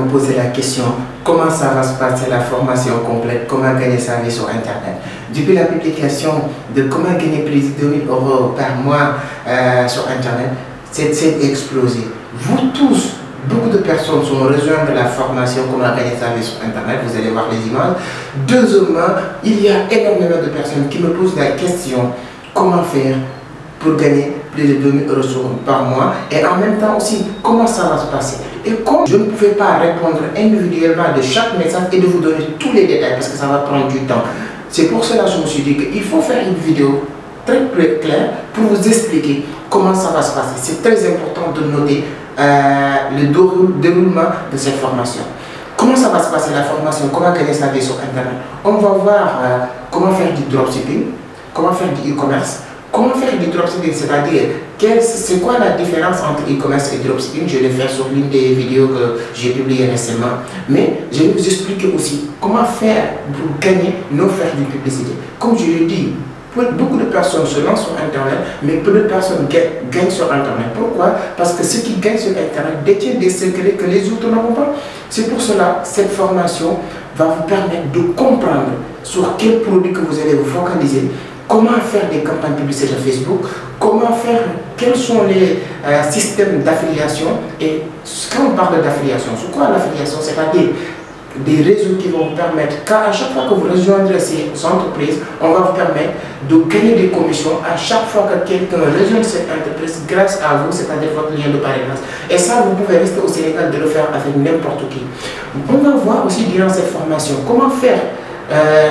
me posez la question, comment ça va se passer la formation complète, comment gagner sa vie sur Internet. Depuis la publication de comment gagner plus de 2000 € par mois sur Internet, c'est explosé. Vous tous, beaucoup de personnes sont rejointes la formation comment gagner sa vie sur Internet, vous allez voir les images. Deuxièmement, il y a énormément de personnes qui me posent la question, comment faire pour gagner plus de 2000 € par mois et en même temps aussi comment ça va se passer. Et comme je ne pouvais pas répondre individuellement de chaque message et de vous donner tous les détails parce que ça va prendre du temps, c'est pour cela que je me suis dit qu'il faut faire une vidéo très claire pour vous expliquer comment ça va se passer. C'est très important de noter le déroulement de cette formation. Comment ça va se passer la formation, comment gagner sa vie sur Internet. On va voir comment faire du dropshipping, comment faire du e-commerce. Comment faire du dropshipping, c'est-à-dire c'est quoi la différence entre e-commerce et dropshipping. Je vais faire sur l'une des vidéos que j'ai publiées récemment. Mais je vais vous expliquer aussi comment faire pour gagner, non faire du publicité. Comme je l'ai dit, beaucoup de personnes se lancent sur Internet, mais peu de personnes gagnent sur Internet. Pourquoi? Parce que ceux qui gagnent sur Internet détiennent des secrets que les autres n'ont pas. C'est pour cela que cette formation va vous permettre de comprendre sur quel produit que vous allez vous focaliser, comment faire des campagnes publicitaires Facebook, comment faire, quels sont les systèmes d'affiliation. Et quand on parle d'affiliation, c'est quoi l'affiliation? C'est-à-dire des réseaux qui vont vous permettre, à chaque fois que vous rejoindrez ces entreprises, on va vous permettre de gagner des commissions à chaque fois que quelqu'un rejoint cette entreprise grâce à vous, c'est-à-dire votre lien de parrainage. Et ça, vous pouvez rester au Sénégal de le faire avec n'importe qui. On va voir aussi durant cette formation comment faire.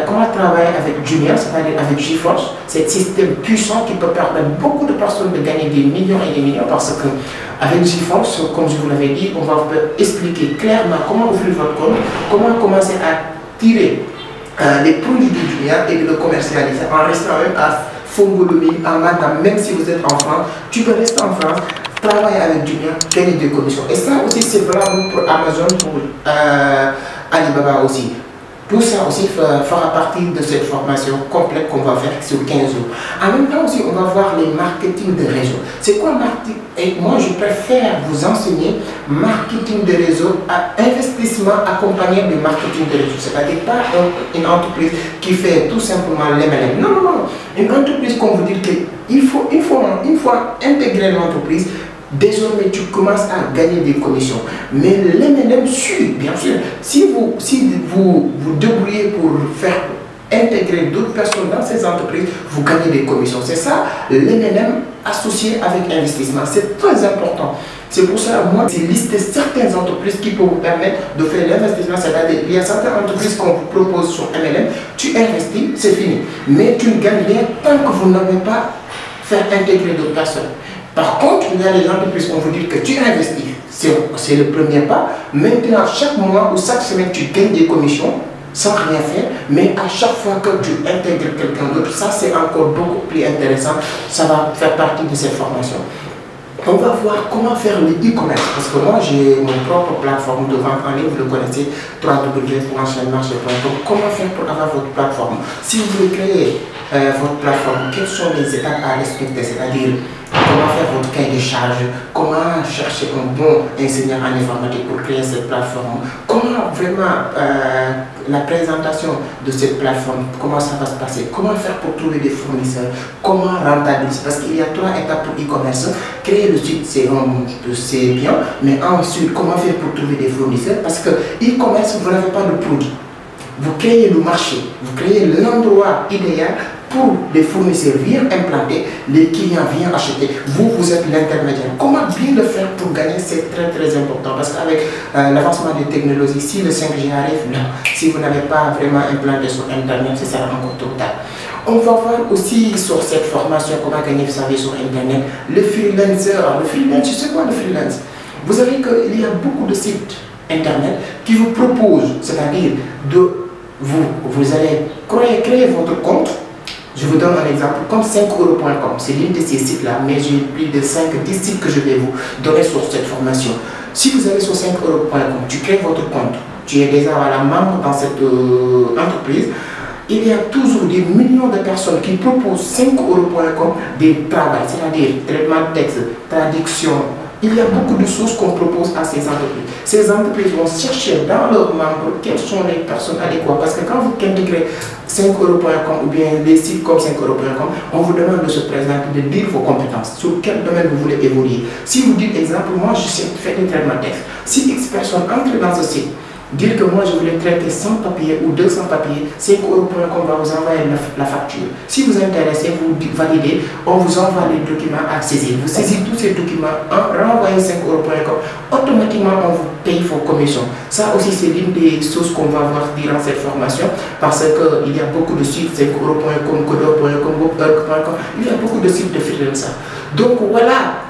Comment travailler avec Jumia, c'est-à-dire avec GeForce, c'est un système puissant qui peut permettre beaucoup de personnes de gagner des millions et des millions parce que avec GeForce, comme je vous l'avais dit, on va vous expliquer clairement comment ouvrir votre compte, comment commencer à tirer les produits de Jumia et de le commercialiser en restant même à Fongolumi, à Matam, même si vous êtes en France, tu peux rester en France, travailler avec Jumia, gagner des commissions. Et ça aussi, c'est valable pour Amazon, pour Alibaba aussi. Tout ça aussi fera partie de cette formation complète qu'on va faire sur 15 jours. En même temps aussi, on va voir les marketing de réseau. C'est quoi marketing? Et moi, je préfère vous enseigner marketing de réseau, investissement accompagné de marketing de réseau. C'est-à-dire pas une entreprise qui fait tout simplement l'MLM. Non, non, non. Une entreprise qu'on vous dit qu'il faut, une fois intégrer l'entreprise, désormais, tu commences à gagner des commissions. Mais l'MLM suit, bien sûr. Si vous débrouillez pour faire intégrer d'autres personnes dans ces entreprises, vous gagnez des commissions. C'est ça, l'MLM associé avec investissement. C'est très important. C'est pour ça, moi, j'ai listé certaines entreprises qui peuvent vous permettre de faire l'investissement. C'est-à-dire, il y a certaines entreprises qu'on vous propose sur MLM, tu investis, c'est fini. Mais tu ne gagnes rien tant que vous n'avez pas fait intégrer d'autres personnes. Par contre, il y a les entreprises qu'on vous dit que tu investis, c'est le premier pas. Maintenant, chaque mois ou chaque semaine, tu gagnes des commissions sans rien faire. Mais à chaque fois que tu intègres quelqu'un d'autre, ça c'est encore beaucoup plus intéressant. Ça va faire partie de cette formation. On va voir comment faire le e-commerce. Parce que moi, j'ai mon propre plateforme de vente en ligne, vous le connaissez, www.enchaînemarché.com. Comment faire pour avoir votre plateforme? Si vous voulez créer votre plateforme, quelles sont les étapes à respecter? C'est-à-dire, comment faire votre cahier de charge, comment chercher un bon ingénieur en informatique pour créer cette plateforme, comment vraiment la présentation de cette plateforme, comment ça va se passer, comment faire pour trouver des fournisseurs, comment rentabiliser, parce qu'il y a 3 étapes pour e-commerce. Créer le site, c'est bien, mais ensuite, comment faire pour trouver des fournisseurs, parce que e-commerce, vous n'avez pas de produit. Vous créez le marché, vous créez l'endroit idéal pour les fournisseurs viennent implanter, les clients viennent acheter. Vous êtes l'intermédiaire. Comment bien le faire pour gagner? C'est très très important parce qu'avec l'avancement des technologies, si le 5G arrive, là, si vous n'avez pas vraiment implanté sur Internet, ce sera encore trop tard. On va voir aussi sur cette formation comment gagner sa vie sur Internet. Le freelancer, c'est quoi le freelance? Vous savez qu'il y a beaucoup de sites Internet qui vous proposent, c'est-à-dire vous allez créer votre compte. Je vous donne un exemple, comme 5euros.com, c'est l'une de ces sites-là, mais j'ai plus de 5-10 sites que je vais vous donner sur cette formation. Si vous allez sur 5euros.com, tu crées votre compte, tu es déjà à la membre dans cette entreprise, il y a toujours des millions de personnes qui proposent 5euros.com des travaux, c'est-à-dire traitement de texte, traduction, il y a beaucoup de choses qu'on propose à ces entreprises. Ces entreprises vont chercher dans leurs membres quelles sont les personnes adéquates. Parce que quand vous intégrez 5euros.com ou bien les sites comme 5euros.com, on vous demande de se présenter, de dire vos compétences, sur quel domaine vous voulez évoluer. Si vous dites, exemple, moi je sais faire des traitements de texte, si X personnes entrent dans ce site, dire que moi je voulais traiter 100 papiers ou 200 papiers, 5euros.com va vous envoyer la facture. Si vous intéressez, vous validez, on vous envoie les documents à saisir. Vous saisissez tous ces documents, renvoyez 5euros.com, automatiquement on vous paye vos commissions. Ça aussi c'est l'une des choses qu'on va voir durant cette formation, parce qu'il y a beaucoup de sites, 5euros.com, Codor.com, Upwork.com, il y a beaucoup de sites de freelancers. Donc voilà.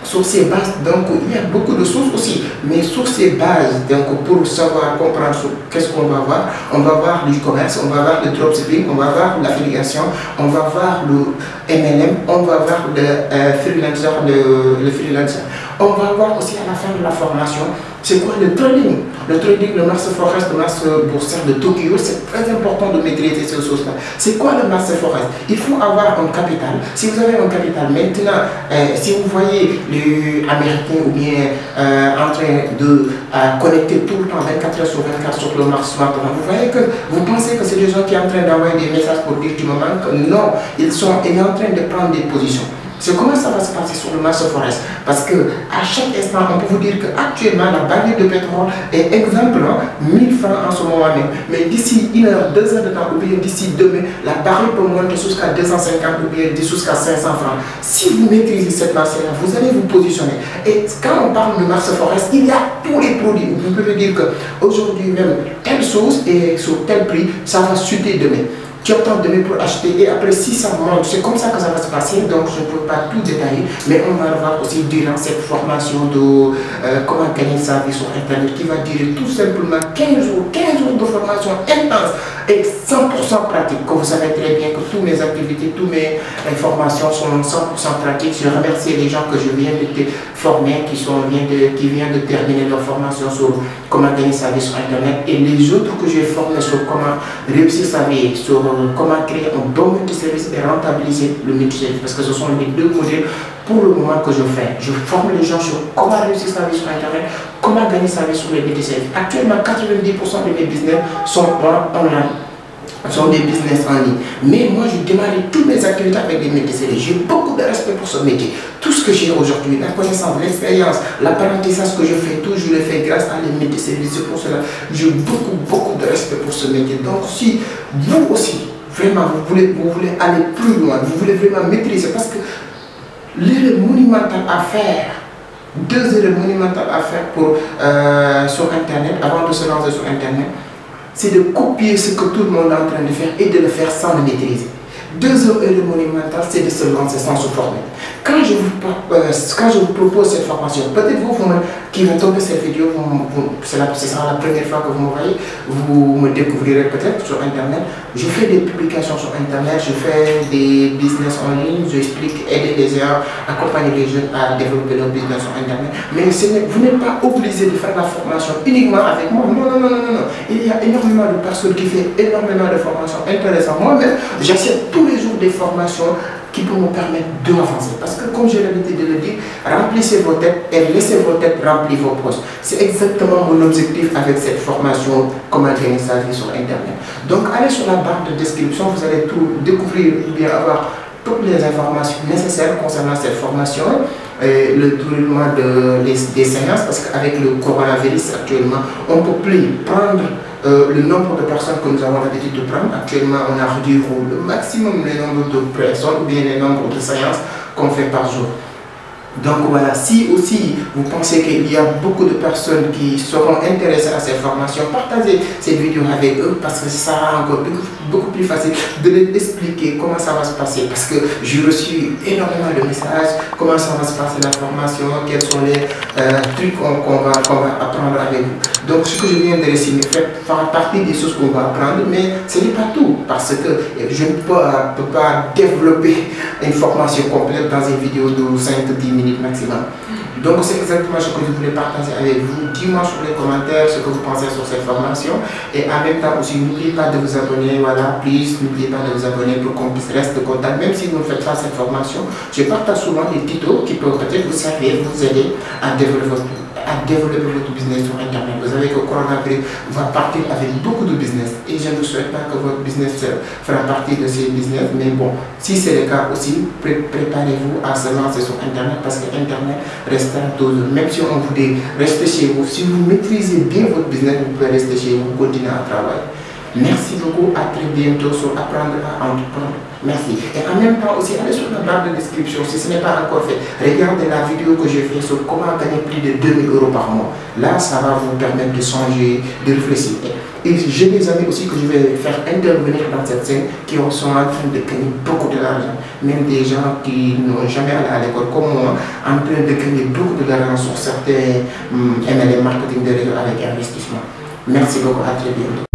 Sur ces bases, donc il y a beaucoup de choses aussi, mais sur ces bases, donc pour savoir comprendre qu'est-ce qu'on va voir, on va voir l'e-commerce, on va voir le dropshipping, on va voir l'affiliation, on va voir le MLM, on va voir le freelancer, on va voir aussi à la fin de la formation, c'est quoi le trading. Le trading, le marché forex, le marché boursier de Tokyo, c'est très important de maîtriser ces choses-là. C'est quoi le marché forex? Il faut avoir un capital. Si vous avez un capital, maintenant, si vous voyez les Américains ou bien en train de connecter tout le temps, 24 heures sur 24 sur le marché smartphone, vous voyez que vous pensez que c'est des gens qui sont en train d'envoyer des messages pour dire du moment que non, ils sont en train de prendre des positions. C'est comment ça va se passer sur le marché forex. Parce que à chaque instant, on peut vous dire qu'actuellement, la barrière de pétrole est exemple 1000 francs en ce moment même. Mais d'ici 1 heure, 2 heures de temps, ou bien d'ici demain, la barrière peut monter jusqu'à 250 ou bien jusqu'à 500 francs. Si vous maîtrisez cette marché-là, vous allez vous positionner. Et quand on parle de marché forex, il y a tous les produits. Vous pouvez dire qu'aujourd'hui même, telle chose et sur tel prix, ça va chuter demain. Tu obtiens demain pour acheter et après si ça monte, c'est comme ça que ça va se passer, donc je ne peux pas tout détailler, mais on va voir aussi durant cette formation de comment gagner sa vie sur internet qui va durer tout simplement 15 jours de formation intense et 100% pratique. Comme vous savez très bien que toutes mes activités, toutes mes formations sont 100% pratiques. Je remercie les gens que je viens de te former, qui viennent de terminer leur formation sur comment gagner sa vie sur internet, et les autres que j'ai formés sur comment réussir sa vie, sur comment créer un bon multiservice et rentabiliser le multiservice, parce que ce sont les deux modèles pour le moment que je fais. Je forme les gens sur comment réussir sa vie sur internet, comment gagner sa vie sur les multiservices. Actuellement, 90% de mes business sont online, sont des business en ligne. Mais moi, je démarre toutes mes activités avec des multiservices. J'ai beaucoup de respect pour ce métier. Tout ce que j'ai aujourd'hui, la connaissance, l'expérience, l'apprentissage que je fais, tout, je le fais grâce à les multiservices. C'est pour cela que j'ai beaucoup de respect pour ce métier. Donc, si vous aussi, vraiment, vous voulez aller plus loin, vous voulez vraiment maîtriser, parce que l'erreur monumentale à faire, 2 erreurs monumentales à faire sur Internet, avant de se lancer sur Internet, c'est de copier ce que tout le monde est en train de faire et de le faire sans le maîtriser. 2 erreurs monumentales, c'est de se lancer sans se former. Quand je vous propose cette formation, peut-être vous qui va tomber cette vidéo, ce sera la première fois que vous me voyez, vous me découvrirez peut-être sur Internet. Je fais des publications sur Internet, je fais des business en ligne, j'explique, aider les gens, accompagner les jeunes à développer leur business sur Internet. Mais vous n'êtes pas obligé de faire la formation uniquement avec moi. Non. Il y a énormément de personnes qui font énormément de formations intéressantes. Moi-même, j'accepte tous les jours des formations qui peuvent me permettre d'avancer. Parce que comme j'ai l'habitude de le dire, remplissez vos têtes et laissez vos têtes remplir vos postes. C'est exactement mon objectif avec cette formation, comment gagner sa vie sur Internet. Donc allez sur la barre de description, vous allez tout découvrir ou bien avoir toutes les informations nécessaires concernant cette formation, et le déroulement des séances, parce qu'avec le coronavirus actuellement, on ne peut plus prendre le nombre de personnes que nous avons l'habitude de prendre. Actuellement, on a réduit le maximum le nombre de personnes ou bien le nombre de séances qu'on fait par jour. Donc voilà, si aussi vous pensez qu'il y a beaucoup de personnes qui seront intéressées à cette formation, partagez cette vidéo avec eux, parce que ça sera encore beaucoup plus facile de les expliquer comment ça va se passer, parce que j'ai reçu énormément de messages, comment ça va se passer la formation, quels sont les trucs qu'on va apprendre avec vous. Donc ce que je viens de réciter fait partie des choses qu'on va apprendre, mais ce n'est pas tout, parce que je ne peux pas développer une formation complète dans une vidéo de 5-10 minutes maximum. Donc c'est exactement ce que je voulais partager avec vous. Dis-moi sur les commentaires ce que vous pensez sur cette formation. Et en même temps aussi, n'oubliez pas de vous abonner. Voilà, please, n'oubliez pas de vous abonner pour qu'on puisse rester en contact. Même si vous ne faites pas cette formation, je partage souvent des tutos qui peuvent peut-être vous servir, vous aider à développer votre business sur Internet. Vous savez que le coronavirus va partir avec beaucoup de business et je ne souhaite pas que votre business fera partie de ces business, mais bon, si c'est le cas aussi, préparez-vous à se lancer sur Internet parce que Internet restera toujours. Même si on vous dit restez chez vous, si vous maîtrisez bien votre business, vous pouvez rester chez vous, continuer à travailler. Merci beaucoup, à très bientôt sur Apprendre à entreprendre. Merci. Et en même temps aussi, allez sur la barre de description si ce n'est pas encore fait. Regardez la vidéo que j'ai fait sur comment gagner plus de 2000 € par mois. Là, ça va vous permettre de changer, de réfléchir. Et j'ai des amis aussi que je vais faire intervenir dans cette scène qui sont en train de gagner beaucoup de l'argent. Même des gens qui n'ont jamais allé à l'école comme moi, en train de gagner beaucoup de l'argent sur certains MLM marketing de réseau avec investissement. Merci beaucoup, à très bientôt.